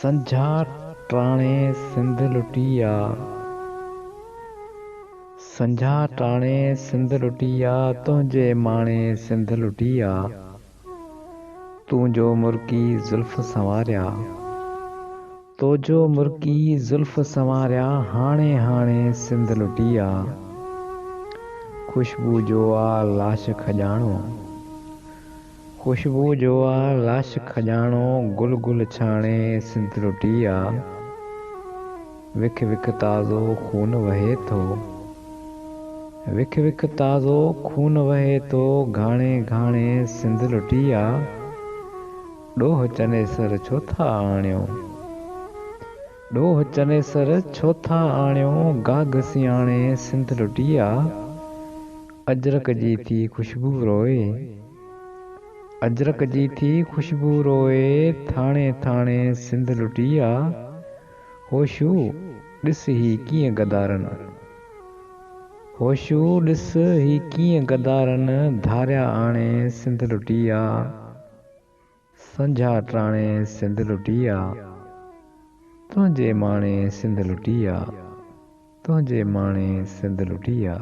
संझा टाणे सिंध लुटी आ। संझा टाणे सिंध लुटी आ, तुंहिंजे माणे सिंध लुटी आ। तूं जो मुर्की जुल्फ संवारिया, तो जो मुर्की जुल्फ संवारिया, हाणे हाणे सिंध लुटी आ। खुशबू जो आ लाश खजाणो, खुशबू जो आ लाश खजाणो, गुल गुल छाणे सिंध लुटी आ। विख विख ताज़ो खून वहे थो, विख विख ताज़ो खून वहे थो, घाणे घाणे सिंध लुटी आ। ॾोह चनेसर छो था आणियो, ॾोह चनेसर छो था आणियो, गाघ सियाणे सिंध लुटी आ। अजरक जी थी खुशबू रोए, अजरक जी थी खुशबू रोए, थाणे थाणे सिंध लुटी आ। होशू ॾिस ही कीअं गदारनि, होशू ॾिस ही कीअं गदारनि, धारिया आणे सिंध लुटी आ। संझा टाणे सिंध लुटी आ, तुंहिंजे माणे सिंध लुटी आ, तुंहिंजे माणे सिंध लुटी आ।